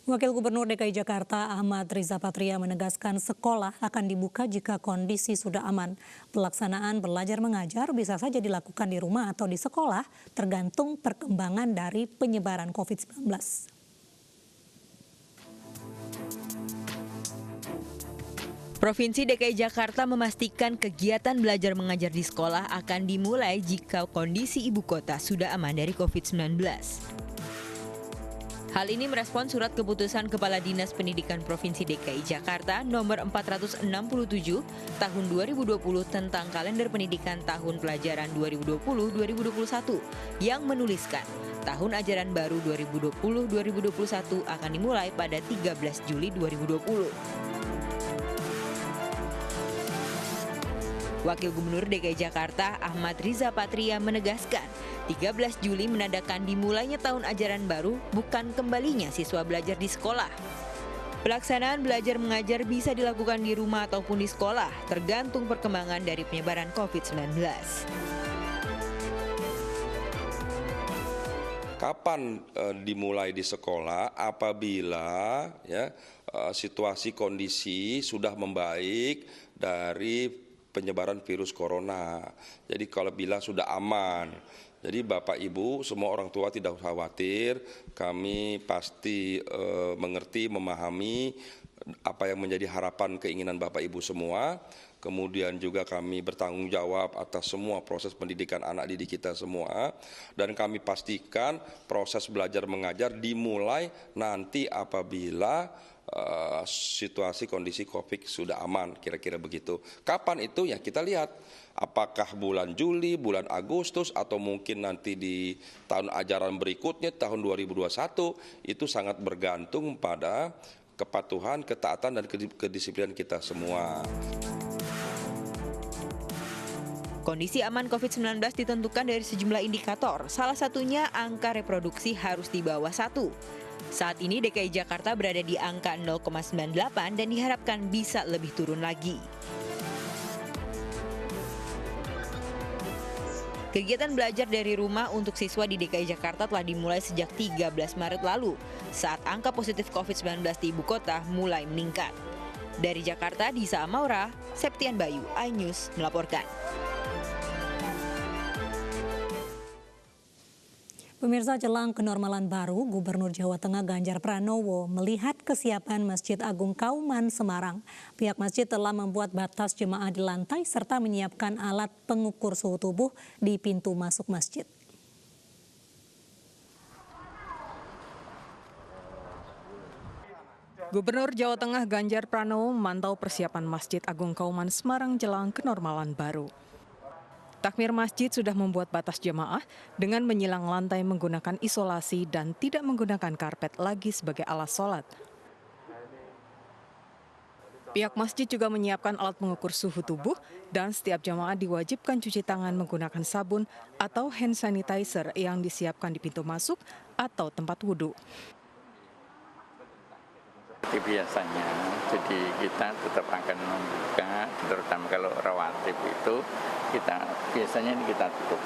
Wakil Gubernur DKI Jakarta Ahmad Riza Patria menegaskan sekolah akan dibuka jika kondisi sudah aman. Pelaksanaan belajar mengajar bisa saja dilakukan di rumah atau di sekolah, tergantung perkembangan dari penyebaran COVID-19. Provinsi DKI Jakarta memastikan kegiatan belajar mengajar di sekolah akan dimulai jika kondisi ibu kota sudah aman dari COVID-19. Hal ini merespon surat keputusan Kepala Dinas Pendidikan Provinsi DKI Jakarta nomor 467 tahun 2020 tentang kalender pendidikan tahun pelajaran 2020-2021 yang menuliskan tahun ajaran baru 2020-2021 akan dimulai pada 13 Juli 2020. Wakil Gubernur DKI Jakarta Ahmad Riza Patria menegaskan 13 Juli menandakan dimulainya tahun ajaran baru, bukan kembalinya siswa belajar di sekolah. Pelaksanaan belajar mengajar bisa dilakukan di rumah ataupun di sekolah, tergantung perkembangan dari penyebaran COVID-19. Kapan dimulai di sekolah? Apabila situasi kondisi sudah membaik dari penyebaran virus corona. Jadi kalau bila sudah aman. Jadi Bapak Ibu semua orang tua tidak usah khawatir, kami pasti mengerti, memahami apa yang menjadi harapan keinginan Bapak Ibu semua. Kemudian juga kami bertanggung jawab atas semua proses pendidikan anak didik kita semua. Dan kami pastikan proses belajar mengajar dimulai nanti apabila situasi kondisi COVID sudah aman, kira-kira begitu. Kapan itu ya kita lihat, apakah bulan Juli, bulan Agustus, atau mungkin nanti di tahun ajaran berikutnya, tahun 2021, itu sangat bergantung pada kepatuhan, ketaatan, dan kedisiplinan kita semua. Kondisi aman COVID-19 ditentukan dari sejumlah indikator, salah satunya angka reproduksi harus di bawah 1. Saat ini DKI Jakarta berada di angka 0,98 dan diharapkan bisa lebih turun lagi. Kegiatan belajar dari rumah untuk siswa di DKI Jakarta telah dimulai sejak 13 Maret lalu, saat angka positif COVID-19 di ibu kota mulai meningkat. Dari Jakarta, Disa Amaura, Septian Bayu, iNews melaporkan. Pemirsa, jelang kenormalan baru, Gubernur Jawa Tengah Ganjar Pranowo melihat kesiapan Masjid Agung Kauman Semarang. Pihak masjid telah membuat batas jemaah di lantai serta menyiapkan alat pengukur suhu tubuh di pintu masuk masjid. Gubernur Jawa Tengah Ganjar Pranowo memantau persiapan Masjid Agung Kauman Semarang jelang kenormalan baru. Takmir masjid sudah membuat batas jemaah dengan menyilang lantai menggunakan isolasi dan tidak menggunakan karpet lagi sebagai alas sholat. Pihak masjid juga menyiapkan alat pengukur suhu tubuh dan setiap jemaah diwajibkan cuci tangan menggunakan sabun atau hand sanitizer yang disiapkan di pintu masuk atau tempat wudhu. Biasanya, jadi kita tetap akan membuka, terutama kalau rawatib itu biasanya kita tutup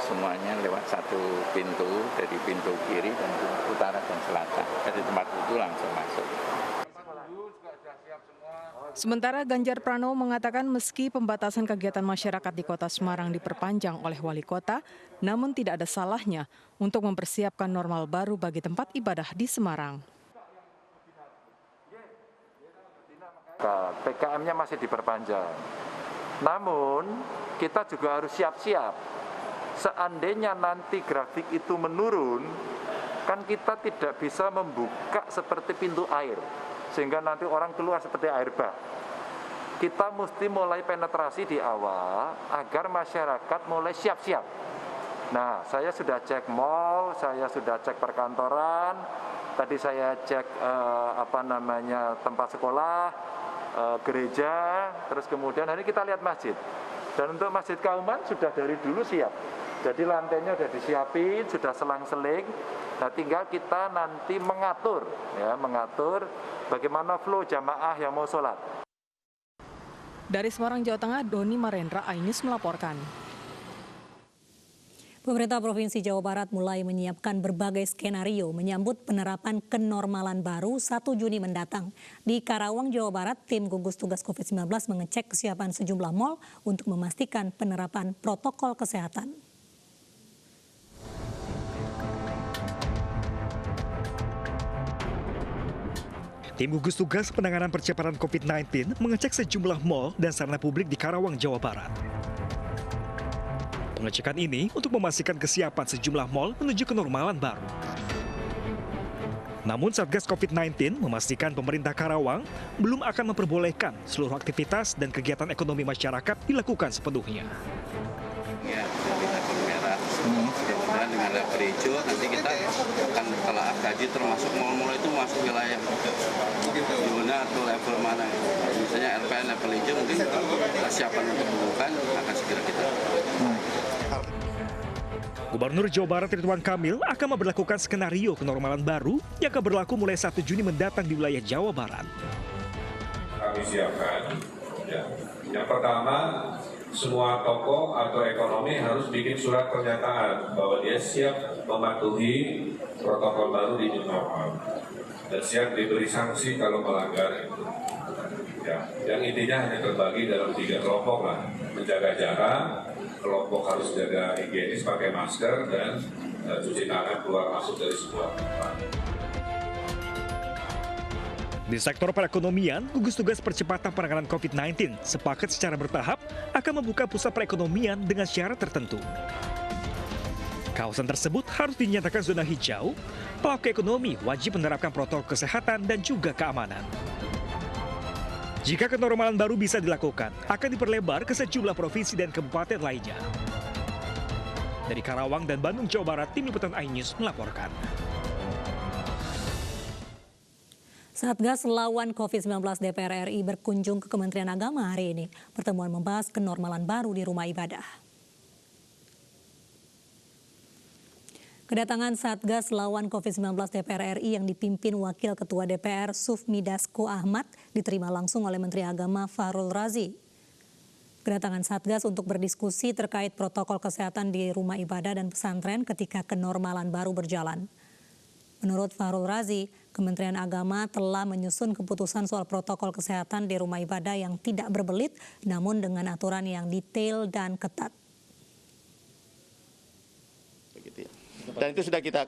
semuanya lewat satu pintu, dari pintu kiri dan utara dan selatan, dari tempat wudhu langsung masuk. Sementara Ganjar Pranowo mengatakan meski pembatasan kegiatan masyarakat di Kota Semarang diperpanjang oleh wali kota, namun tidak ada salahnya untuk mempersiapkan normal baru bagi tempat ibadah di Semarang. PKM-nya masih diperpanjang. Namun, kita juga harus siap-siap. Seandainya nanti grafik itu menurun, kan kita tidak bisa membuka seperti pintu air, sehingga nanti orang keluar seperti air bah. Kita mesti mulai penetrasi di awal agar masyarakat mulai siap-siap. Nah, saya sudah cek mal, saya sudah cek perkantoran, tadi saya cek tempat sekolah, gereja, terus kemudian hari kita lihat masjid. Dan untuk Masjid Kauman sudah dari dulu siap. Jadi lantainya sudah disiapin, sudah selang-seling. Nah, tinggal kita nanti mengatur bagaimana flow jamaah yang mau sholat. Dari Semarang, Jawa Tengah, Doni Marendra, iNews melaporkan. Pemerintah Provinsi Jawa Barat mulai menyiapkan berbagai skenario menyambut penerapan kenormalan baru 1 Juni mendatang. Di Karawang, Jawa Barat, tim gugus tugas COVID-19 mengecek kesiapan sejumlah mal untuk memastikan penerapan protokol kesehatan. Tim gugus tugas penanganan percepatan COVID-19 mengecek sejumlah mal dan sarana publik di Karawang, Jawa Barat. Pengecekan ini untuk memastikan kesiapan sejumlah mal menuju kenormalan baru. Namun Satgas COVID-19 memastikan pemerintah Karawang belum akan memperbolehkan seluruh aktivitas dan kegiatan ekonomi masyarakat dilakukan sepenuhnya. Ya, kita merah. Mudah-mudahan dengan level hijau nanti kita akan telah kaji termasuk mal-mal itu masuk wilayah zona atau level mana. Misalnya LPN level hijau mungkin kesiapan untuk membuka akan segera kita. Gubernur Jawa Barat Ridwan Kamil akan memberlakukan skenario kenormalan baru yang akan berlaku mulai 1 Juni mendatang di wilayah Jawa Barat. Kami siapkan, yang pertama, semua toko atau ekonomi harus bikin surat pernyataan bahwa dia siap mematuhi protokol baru di new normal dan siap diberi sanksi kalau melanggar itu. Ya, yang intinya hanya terbagi dalam 3 kelompok lah, menjaga jarak, kelompok harus jaga higienis, pakai masker, dan cuci tangan keluar masuk dari sebuah tempat. Di sektor perekonomian, gugus tugas percepatan penanganan COVID-19 sepakat secara bertahap akan membuka pusat perekonomian dengan syarat tertentu. Kawasan tersebut harus dinyatakan zona hijau, pelaku ekonomi wajib menerapkan protokol kesehatan dan juga keamanan. Jika kenormalan baru bisa dilakukan, akan diperlebar ke sejumlah provinsi dan kabupaten lainnya. Dari Karawang dan Bandung, Jawa Barat, Tim Liputan iNews melaporkan. Satgas lawan COVID-19 DPR RI berkunjung ke Kementerian Agama hari ini. Pertemuan membahas kenormalan baru di rumah ibadah. Kedatangan Satgas lawan COVID-19 DPR RI yang dipimpin Wakil Ketua DPR Sufmi Dasko Ahmad diterima langsung oleh Menteri Agama Fahrul Razi. Kedatangan Satgas untuk berdiskusi terkait protokol kesehatan di rumah ibadah dan pesantren ketika kenormalan baru berjalan. Menurut Fahrul Razi, Kementerian Agama telah menyusun keputusan soal protokol kesehatan di rumah ibadah yang tidak berbelit, namun dengan aturan yang detail dan ketat. Dan itu sudah kita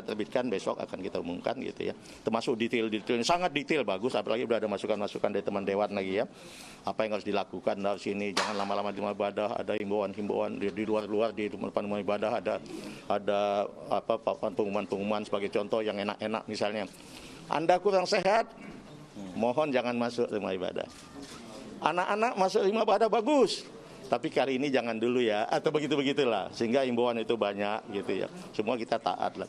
terbitkan, besok akan kita umumkan gitu ya. Termasuk detail-detailnya, sangat detail, bagus, apalagi sudah ada masukan-masukan dari teman Dewan lagi ya. Apa yang harus dilakukan dari sini, jangan lama-lama di rumah ibadah, ada himbauan-himbauan di luar-luar di depan rumah ibadah, ada pengumuman-pengumuman sebagai contoh yang enak-enak misalnya. Anda kurang sehat, mohon jangan masuk rumah ibadah. Anak-anak masuk rumah ibadah bagus. Tapi kali ini jangan dulu ya, atau begitu-begitulah. Sehingga himbauan itu banyak gitu ya. Semua kita taat lah.